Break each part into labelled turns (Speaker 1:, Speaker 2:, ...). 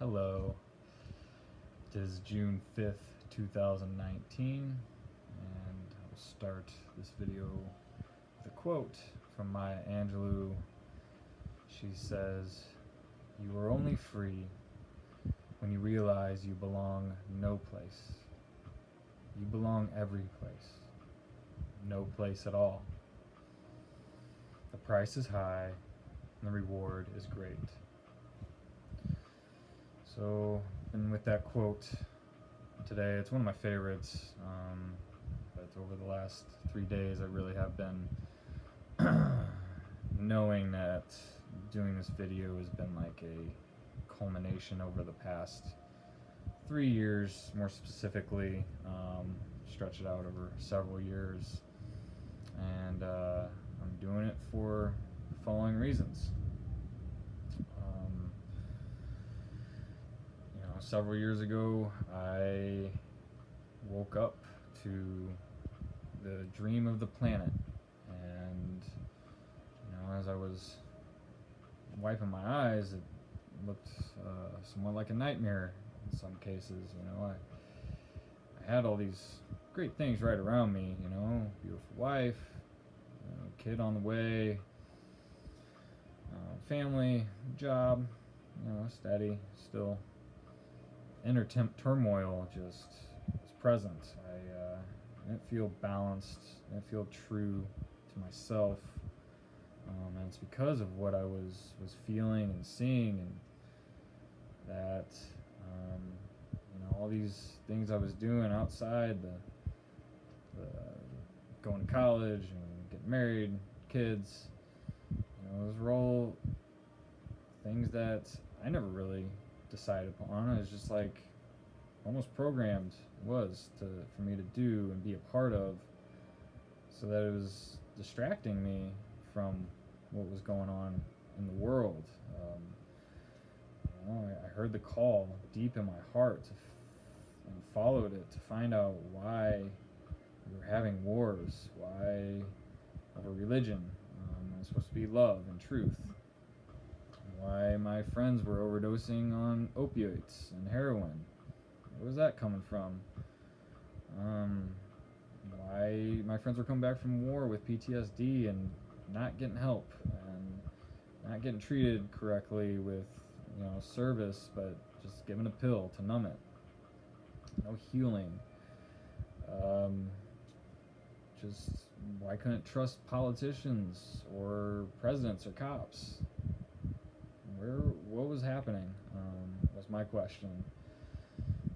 Speaker 1: Hello. It is June 5th, 2019, and I'll start this video with a quote from Maya Angelou. She says, "You are only free when you realize you belong no place. You belong every place. No place at all. The price is high, and the reward is great." So, and with that quote today, it's one of my favorites. But over the last 3 days, I really have been knowing that doing this video has been like a culmination over the past 3 years, more specifically, stretch it out over several years. And I'm doing it for the following reasons. Several years ago, I woke up to the dream of the planet, and as I was wiping my eyes, it looked somewhat like a nightmare in some cases. I had all these great things right around me. Beautiful wife, kid on the way, family, job, steady, still. Inner turmoil just was present. I didn't feel balanced. I didn't feel true to myself, and it's because of what I was feeling and seeing, and that all these things I was doing outside the going to college and getting married, kids. Those were all things that I never really decided upon. It was just like almost programmed for me to do and be a part of, so that it was distracting me from what was going on in the world. I heard the call deep in my heart and followed it to find out why we were having wars, why over religion. It's supposed to be love and truth. Why my friends were overdosing on opiates and heroin. Where was that coming from? Why my friends were coming back from war with PTSD and not getting help and not getting treated correctly with service, but just given a pill to numb it. No healing. Just why couldn't trust politicians or presidents or cops? What was happening, was my question.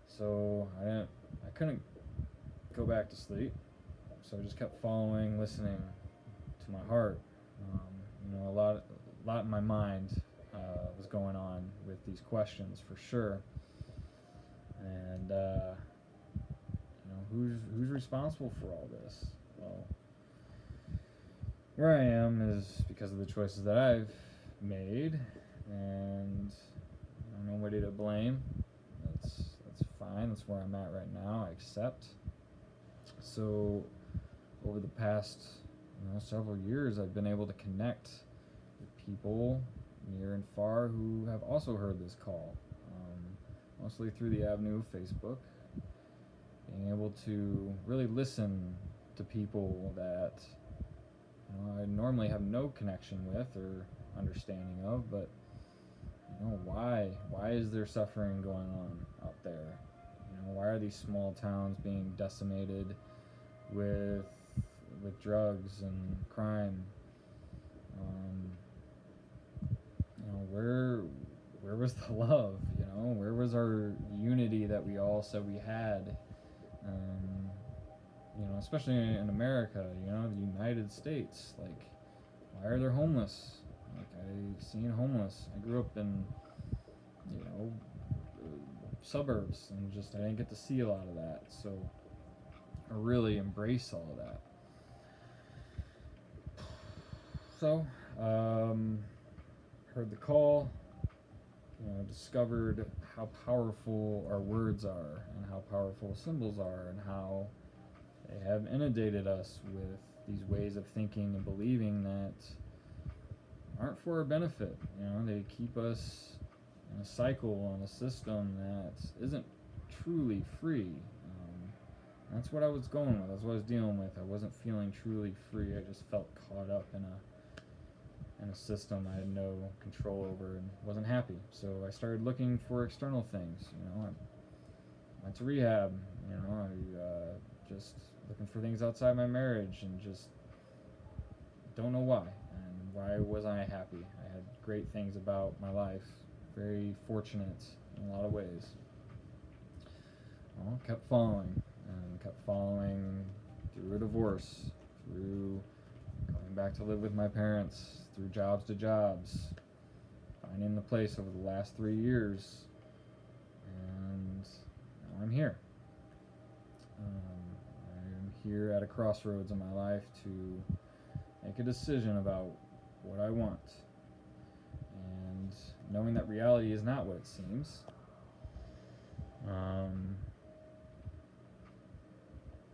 Speaker 1: So I couldn't go back to sleep, so I just kept following, listening to my heart. A lot in my mind was going on with these questions, for sure. And who's responsible for all this? Well, where I am is because of the choices that I've made, and nobody to blame. That's fine. That's where I'm at right now. I accept. So over the past several years, I've been able to connect with people near and far who have also heard this call, mostly through the avenue of Facebook. Being able to really listen to people that I normally have no connection with or understanding of, but why is there suffering going on out there? Why are these small towns being decimated with drugs and crime? Where was the love? Where was our unity that we all said we had? Especially in America, the United States. Like, why are there homeless? Like, I seen homeless. I grew up in suburbs, and I didn't get to see a lot of that, so I really embrace all of that. So heard the call, discovered how powerful our words are and how powerful symbols are, and how they have inundated us with these ways of thinking and believing that aren't for our benefit. They keep us in a cycle and a system that isn't truly free. That's what I was going with. That's what I was dealing with. I wasn't feeling truly free. I just felt caught up in a system I had no control over and wasn't happy. So I started looking for external things. I went to rehab. I just looking for things outside my marriage and just don't know why. And why wasn't I happy? I had great things about my life. Very fortunate in a lot of ways. Well, kept following through a divorce, through going back to live with my parents, through jobs to jobs, finding the place over the last 3 years, and now I'm here. I'm here at a crossroads in my life to make a decision about what I want, and knowing that reality is not what it seems.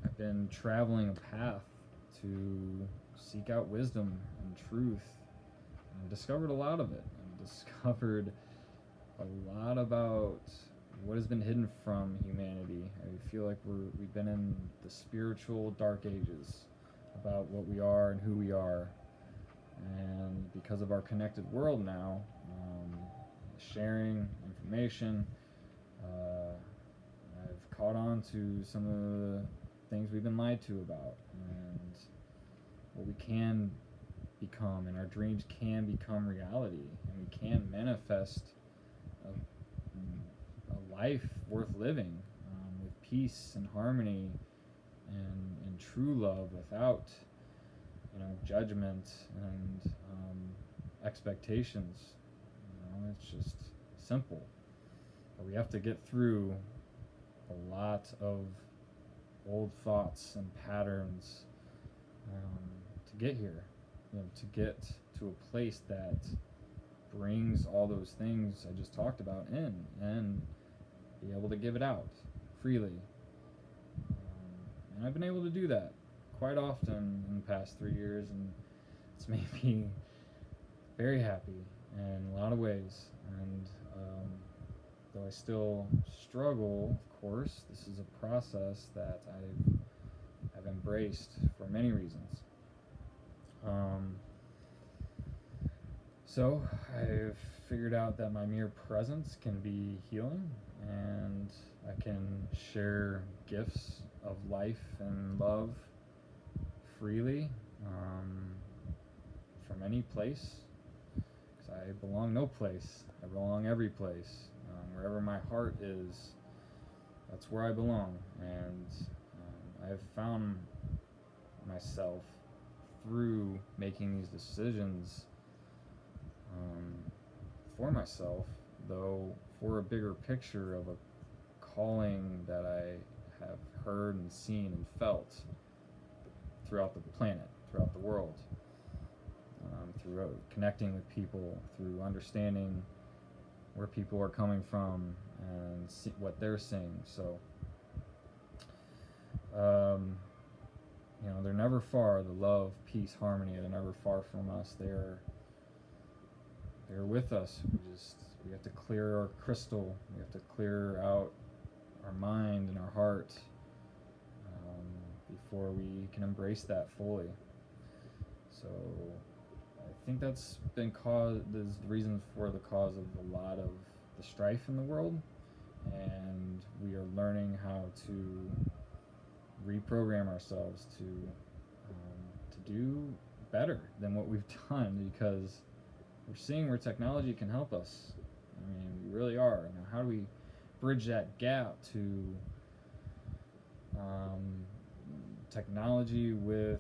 Speaker 1: I've been traveling a path to seek out wisdom and truth, and I've discovered a lot of it. I've discovered a lot about what has been hidden from humanity. I feel like we've been in the spiritual dark ages about what we are and who we are, and because of our connected world now, sharing information, I've caught on to some of the things we've been lied to about, and what we can become, and our dreams can become reality, and we can manifest a life worth living, with peace and harmony and true love, without judgment and expectations. It's just simple, but we have to get through a lot of old thoughts and patterns to get here, to get to a place that brings all those things I just talked about in, and be able to give it out freely. And I've been able to do that quite often in the past 3 years, and it's made me very happy in a lot of ways. And though I still struggle, of course, this is a process that I've embraced for many reasons. So I've figured out that my mere presence can be healing, and I can share gifts of life and love freely, from any place, because I belong no place. I belong every place. Wherever my heart is, that's where I belong. And I've found myself through making these decisions for myself, though for a bigger picture of a calling that I have heard and seen and felt throughout the planet, throughout the world, through connecting with people, through understanding where people are coming from and what they're seeing. So, they're never far. The love, peace, harmony, they're never far from us. They're with us. We have to clear our crystal. We have to clear out our mind and our heart before we can embrace that fully. So I think that's been is the reason for the cause of a lot of the strife in the world, and we are learning how to reprogram ourselves to do better than what we've done, because we're seeing where technology can help us. I mean, we really are. Now, how do we bridge that gap to technology with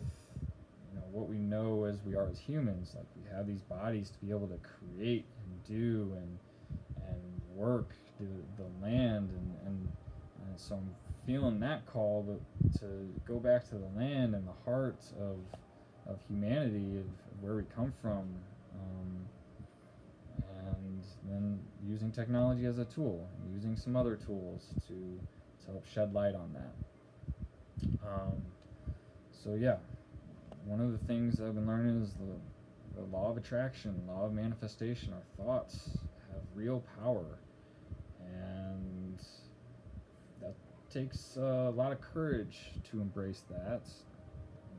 Speaker 1: what we know as we are as humans? Like, we have these bodies to be able to create and do and work the land, and so I'm feeling that call to go back to the land and the heart of humanity, of where we come from, and then using technology as a tool, using some other tools to help shed light on that. So yeah, one of the things I've been learning is the law of attraction, law of manifestation. Our thoughts have real power, and that takes a lot of courage to embrace that,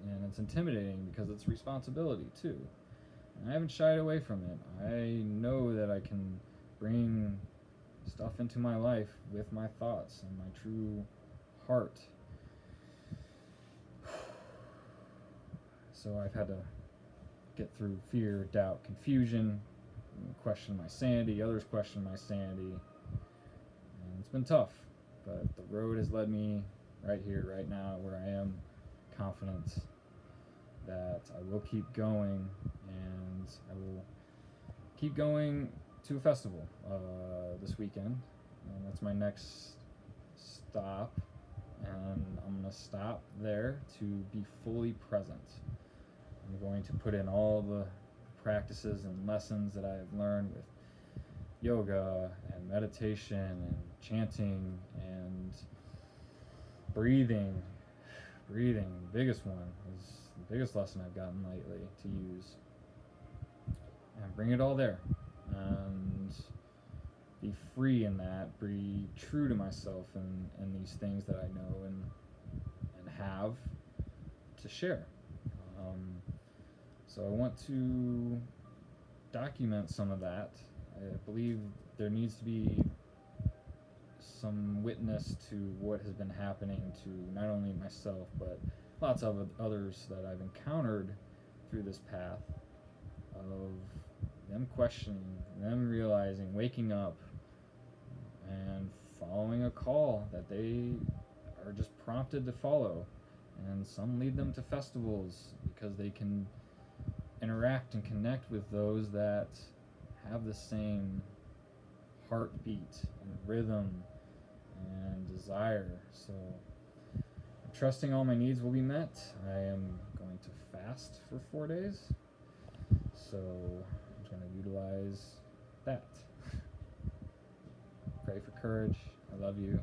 Speaker 1: and it's intimidating because it's responsibility too. And I haven't shied away from it. I know that I can bring stuff into my life with my thoughts and my true heart. So I've had to get through fear, doubt, confusion, question my sanity, others question my sanity, and it's been tough, but the road has led me right here, right now, where I am confident that I will keep going, and I will keep going to a festival this weekend, and that's my next stop, and I'm going to stop there to be fully present. I'm going to put in all the practices and lessons that I have learned with yoga and meditation and chanting and breathing. Breathing, the biggest one, is the biggest lesson I've gotten lately to use. And bring it all there. And be free in that, be true to myself and these things that I know and have to share. So I want to document some of that. I believe there needs to be some witness to what has been happening to not only myself, but lots of others that I've encountered through this path, of them questioning, them realizing, waking up, and following a call that they are just prompted to follow. And some lead them to festivals because they can interact and connect with those that have the same heartbeat and rhythm and desire. So I'm trusting all my needs will be met. I am going to fast for 4 days, so I'm going to utilize that. Pray for courage. I love you.